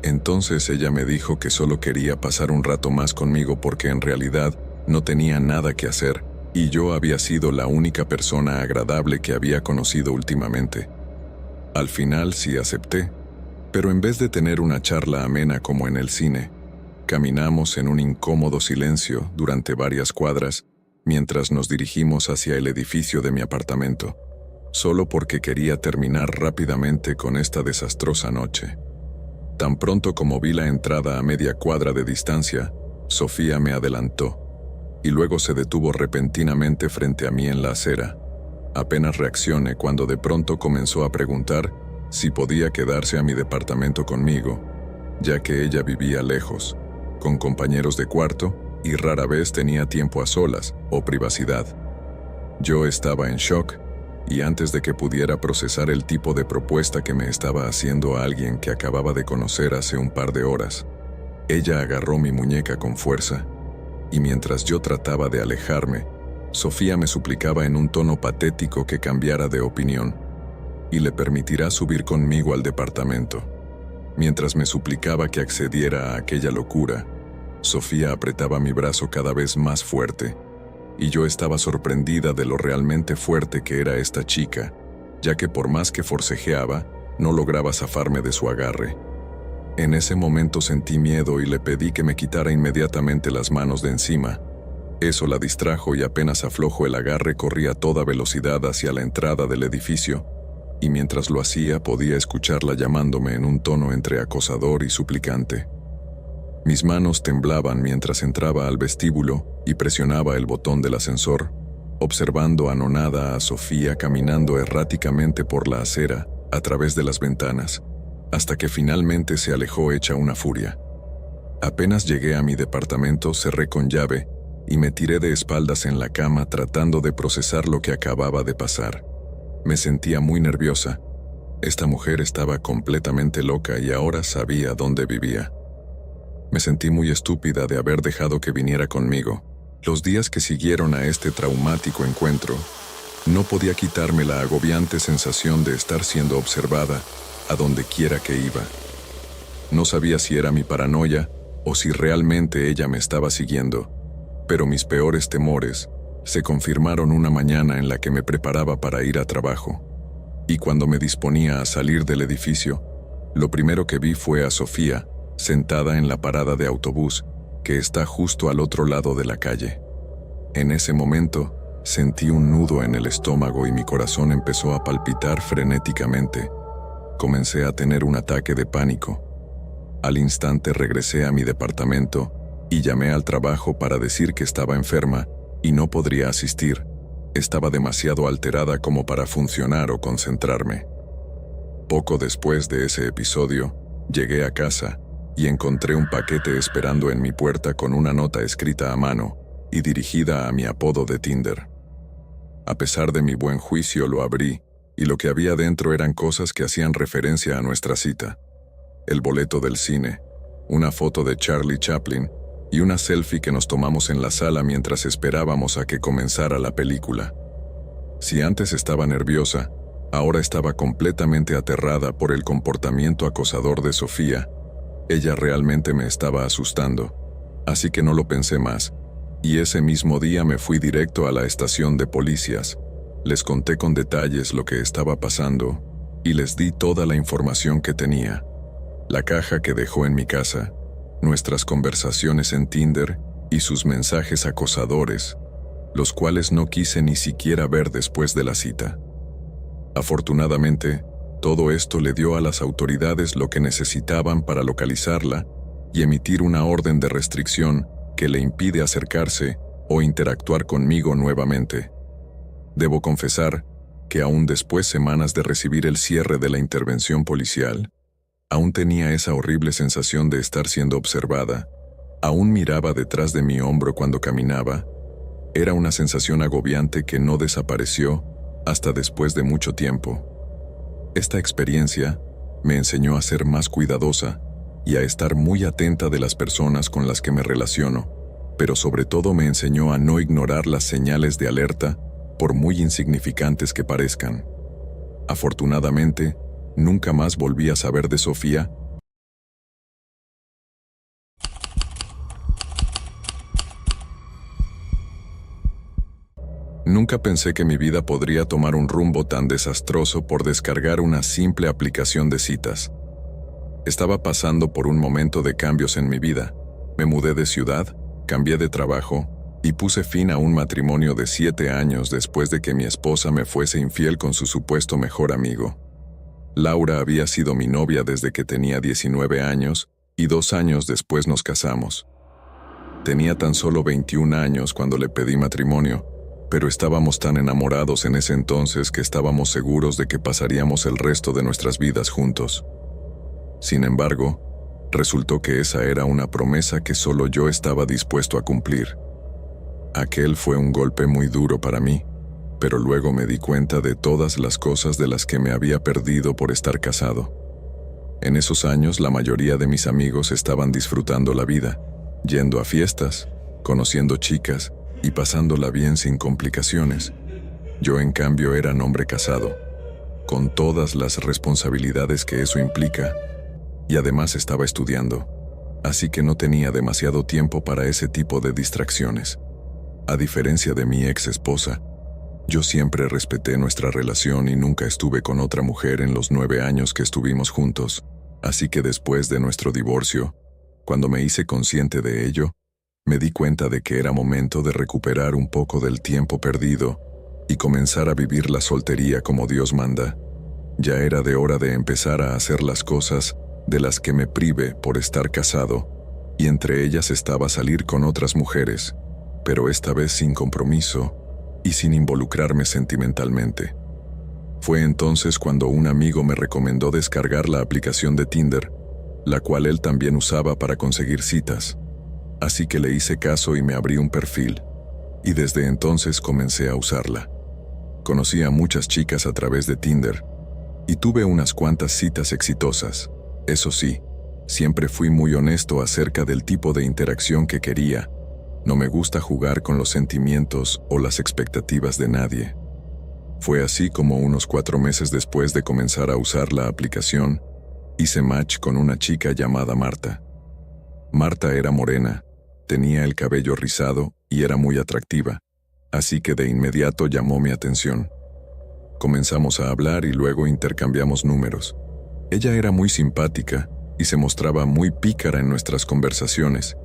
Entonces ella me dijo que solo quería pasar un rato más conmigo porque en realidad no tenía nada que hacer, y yo había sido la única persona agradable que había conocido últimamente. Al final sí acepté, pero en vez de tener una charla amena como en el cine, caminamos en un incómodo silencio durante varias cuadras mientras nos dirigimos hacia el edificio de mi apartamento, solo porque quería terminar rápidamente con esta desastrosa noche. Tan pronto como vi la entrada a media cuadra de distancia, Sofía me adelantó, y luego se detuvo repentinamente frente a mí en la acera. Apenas reaccioné cuando de pronto comenzó a preguntar si podía quedarse a mi departamento conmigo, ya que ella vivía lejos, con compañeros de cuarto y rara vez tenía tiempo a solas o privacidad. Yo estaba en shock y antes de que pudiera procesar el tipo de propuesta que me estaba haciendo a alguien que acababa de conocer hace un par de horas, ella agarró mi muñeca con fuerza, y mientras yo trataba de alejarme, Sofía me suplicaba en un tono patético que cambiara de opinión, y le permitirá subir conmigo al departamento. Mientras me suplicaba que accediera a aquella locura, Sofía apretaba mi brazo cada vez más fuerte, y yo estaba sorprendida de lo realmente fuerte que era esta chica, ya que por más que forcejeaba, no lograba zafarme de su agarre. En ese momento sentí miedo y le pedí que me quitara inmediatamente las manos de encima. Eso la distrajo y apenas aflojó el agarre corrí a toda velocidad hacia la entrada del edificio, y mientras lo hacía podía escucharla llamándome en un tono entre acosador y suplicante. Mis manos temblaban mientras entraba al vestíbulo y presionaba el botón del ascensor, observando anonada a Sofía caminando erráticamente por la acera a través de las ventanas, hasta que finalmente se alejó hecha una furia. Apenas llegué a mi departamento, cerré con llave y me tiré de espaldas en la cama tratando de procesar lo que acababa de pasar. Me sentía muy nerviosa. Esta mujer estaba completamente loca y ahora sabía dónde vivía. Me sentí muy estúpida de haber dejado que viniera conmigo. Los días que siguieron a este traumático encuentro, no podía quitarme la agobiante sensación de estar siendo observada a donde quiera que iba. No sabía si era mi paranoia o si realmente ella me estaba siguiendo, pero mis peores temores se confirmaron una mañana en la que me preparaba para ir a trabajo. Y cuando me disponía a salir del edificio, lo primero que vi fue a Sofía, sentada en la parada de autobús, que está justo al otro lado de la calle. En ese momento, sentí un nudo en el estómago y mi corazón empezó a palpitar frenéticamente. Comencé a tener un ataque de pánico. Al instante regresé a mi departamento y llamé al trabajo para decir que estaba enferma y no podría asistir. Estaba demasiado alterada como para funcionar o concentrarme. Poco después de ese episodio, llegué a casa y encontré un paquete esperando en mi puerta con una nota escrita a mano y dirigida a mi apodo de Tinder. A pesar de mi buen juicio lo abrí y lo que había dentro eran cosas que hacían referencia a nuestra cita. El boleto del cine, una foto de Charlie Chaplin y una selfie que nos tomamos en la sala mientras esperábamos a que comenzara la película. Si antes estaba nerviosa, ahora estaba completamente aterrada por el comportamiento acosador de Sofía. Ella realmente me estaba asustando, así que no lo pensé más, y ese mismo día me fui directo a la estación de policías. Les conté con detalles lo que estaba pasando y les di toda la información que tenía. La caja que dejó en mi casa, nuestras conversaciones en Tinder y sus mensajes acosadores, los cuales no quise ni siquiera ver después de la cita. Afortunadamente, todo esto le dio a las autoridades lo que necesitaban para localizarla y emitir una orden de restricción que le impide acercarse o interactuar conmigo nuevamente. Debo confesar que aún después semanas de recibir el cierre de la intervención policial, aún tenía esa horrible sensación de estar siendo observada, aún miraba detrás de mi hombro cuando caminaba. Era una sensación agobiante que no desapareció hasta después de mucho tiempo. Esta experiencia me enseñó a ser más cuidadosa y a estar muy atenta de las personas con las que me relaciono, pero sobre todo me enseñó a no ignorar las señales de alerta, por muy insignificantes que parezcan. Afortunadamente, nunca más volví a saber de Sofía. Nunca pensé que mi vida podría tomar un rumbo tan desastroso por descargar una simple aplicación de citas. Estaba pasando por un momento de cambios en mi vida. Me mudé de ciudad, cambié de trabajo y puse fin a un matrimonio de 7 años después de que mi esposa me fuese infiel con su supuesto mejor amigo. Laura había sido mi novia desde que tenía 19 años y 2 años después nos casamos. Tenía tan solo 21 años cuando le pedí matrimonio, pero estábamos tan enamorados en ese entonces que estábamos seguros de que pasaríamos el resto de nuestras vidas juntos. Sin embargo, resultó que esa era una promesa que solo yo estaba dispuesto a cumplir. Aquel fue un golpe muy duro para mí. pero luego me di cuenta de todas las cosas de las que me había perdido por estar casado. En esos años la mayoría de mis amigos estaban disfrutando la vida, yendo a fiestas, conociendo chicas y pasándola bien sin complicaciones. Yo en cambio era un hombre casado, con todas las responsabilidades que eso implica, y además estaba estudiando, así que no tenía demasiado tiempo para ese tipo de distracciones. A diferencia de mi ex esposa, yo siempre respeté nuestra relación y nunca estuve con otra mujer en los 9 años que estuvimos juntos, así que después de nuestro divorcio, cuando me hice consciente de ello, me di cuenta de que era momento de recuperar un poco del tiempo perdido y comenzar a vivir la soltería como Dios manda. Ya era de hora de empezar a hacer las cosas de las que me privé por estar casado, y entre ellas estaba salir con otras mujeres, pero esta vez sin compromiso y sin involucrarme sentimentalmente. Fue entonces cuando un amigo me recomendó descargar la aplicación de Tinder, la cual él también usaba para conseguir citas. Así que le hice caso y me abrí un perfil, y desde entonces comencé a usarla. Conocí a muchas chicas a través de Tinder, y tuve unas cuantas citas exitosas. Eso sí, siempre fui muy honesto acerca del tipo de interacción que quería. No me gusta jugar con los sentimientos o las expectativas de nadie. Fue así como unos 4 meses después de comenzar a usar la aplicación, hice match con una chica llamada Marta. Marta era morena, tenía el cabello rizado y era muy atractiva, así que de inmediato llamó mi atención. Comenzamos a hablar y luego intercambiamos números. Ella era muy simpática y se mostraba muy pícara en nuestras conversaciones.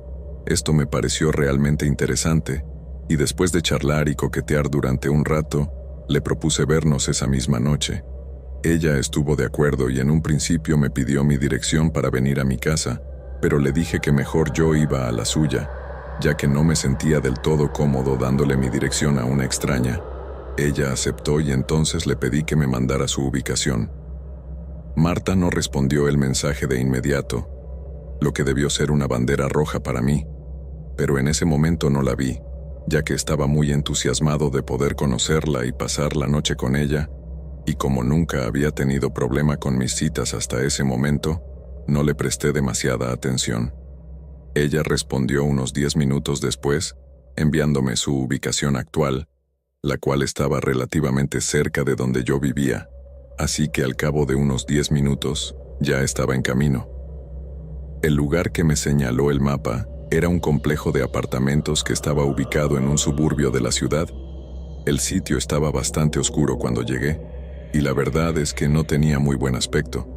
Esto me pareció realmente interesante, y después de charlar y coquetear durante un rato, le propuse vernos esa misma noche. Ella estuvo de acuerdo y en un principio me pidió mi dirección para venir a mi casa, pero le dije que mejor yo iba a la suya, ya que no me sentía del todo cómodo dándole mi dirección a una extraña. Ella aceptó y entonces le pedí que me mandara su ubicación. Marta no respondió el mensaje de inmediato, lo que debió ser una bandera roja para mí, pero en ese momento no la vi, ya que estaba muy entusiasmado de poder conocerla y pasar la noche con ella, y como nunca había tenido problema con mis citas hasta ese momento, no le presté demasiada atención. Ella respondió unos 10 minutos después, enviándome su ubicación actual, la cual estaba relativamente cerca de donde yo vivía, así que al cabo de unos 10 minutos, ya estaba en camino. El lugar que me señaló el mapa era un complejo de apartamentos que estaba ubicado en un suburbio de la ciudad. El sitio estaba bastante oscuro cuando llegué, y la verdad es que no tenía muy buen aspecto,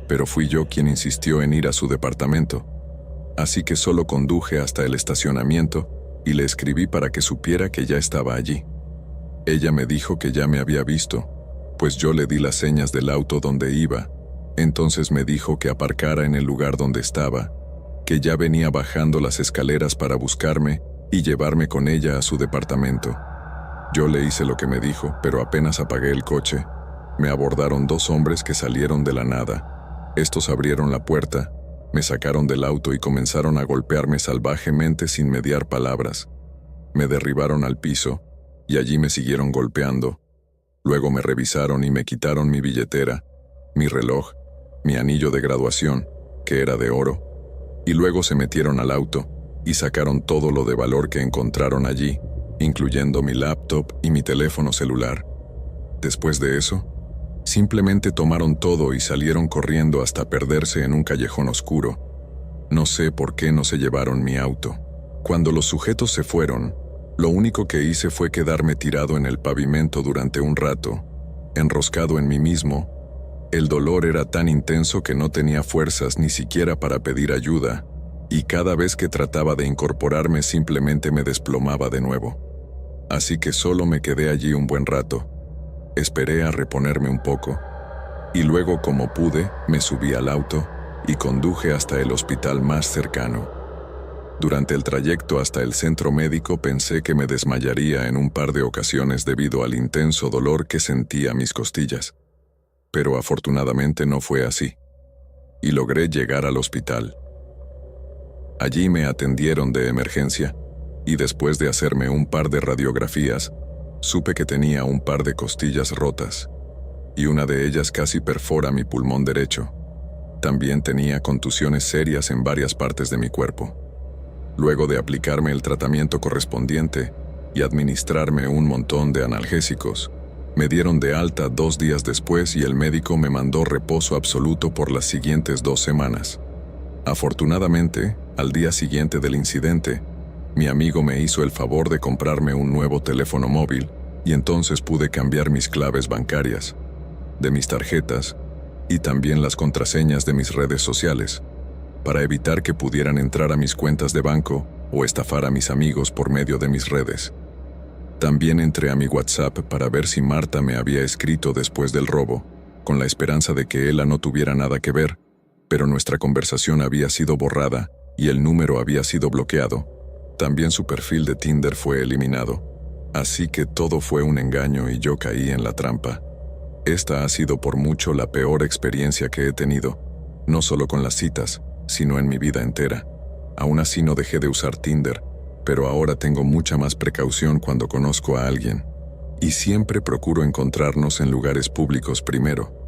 pero fui yo quien insistió en ir a su departamento, así que solo conduje hasta el estacionamiento y le escribí para que supiera que ya estaba allí. Ella me dijo que ya me había visto, pues yo le di las señas del auto donde iba. Entonces me dijo que aparcara en el lugar donde estaba, que ya venía bajando las escaleras para buscarme y llevarme con ella a su departamento. Yo le hice lo que me dijo, pero apenas apagué el coche, me abordaron 2 hombres que salieron de la nada. Estos abrieron la puerta, me sacaron del auto y comenzaron a golpearme salvajemente sin mediar palabras. Me derribaron al piso, y allí me siguieron golpeando. Luego me revisaron y me quitaron mi billetera, mi reloj, mi anillo de graduación, que era de oro, y luego se metieron al auto y sacaron todo lo de valor que encontraron allí, incluyendo mi laptop y mi teléfono celular. Después de eso, simplemente tomaron todo y salieron corriendo hasta perderse en un callejón oscuro. No sé por qué no se llevaron mi auto. Cuando los sujetos se fueron, lo único que hice fue quedarme tirado en el pavimento durante un rato, enroscado en mí mismo. El dolor era tan intenso que no tenía fuerzas ni siquiera para pedir ayuda, y cada vez que trataba de incorporarme simplemente me desplomaba de nuevo. Así que solo me quedé allí un buen rato. Esperé a reponerme un poco, y luego como pude, me subí al auto y conduje hasta el hospital más cercano. Durante el trayecto hasta el centro médico pensé que me desmayaría en un par de ocasiones debido al intenso dolor que sentía mis costillas. Pero afortunadamente no fue así, y logré llegar al hospital. Allí me atendieron de emergencia, y después de hacerme un par de radiografías, Supe que tenía un par de costillas rotas, y una de ellas casi perfora mi pulmón derecho. También tenía contusiones serias en varias partes de mi cuerpo. Luego de aplicarme el tratamiento correspondiente y administrarme un montón de analgésicos, me dieron de alta 2 días después y el médico me mandó reposo absoluto por las siguientes 2 semanas. Afortunadamente, al día siguiente del incidente, mi amigo me hizo el favor de comprarme un nuevo teléfono móvil y entonces pude cambiar mis claves bancarias, de mis tarjetas y también las contraseñas de mis redes sociales, para evitar que pudieran entrar a mis cuentas de banco o estafar a mis amigos por medio de mis redes. También entré a mi WhatsApp para ver si Marta me había escrito después del robo, con la esperanza de que ella no tuviera nada que ver, pero nuestra conversación había sido borrada y el número había sido bloqueado. También su perfil de Tinder fue eliminado. Así que todo fue un engaño y yo caí en la trampa. Esta ha sido por mucho la peor experiencia que he tenido, no solo con las citas, sino en mi vida entera. Aún así no dejé de usar Tinder, pero ahora tengo mucha más precaución cuando conozco a alguien. Y siempre procuro encontrarnos en lugares públicos primero.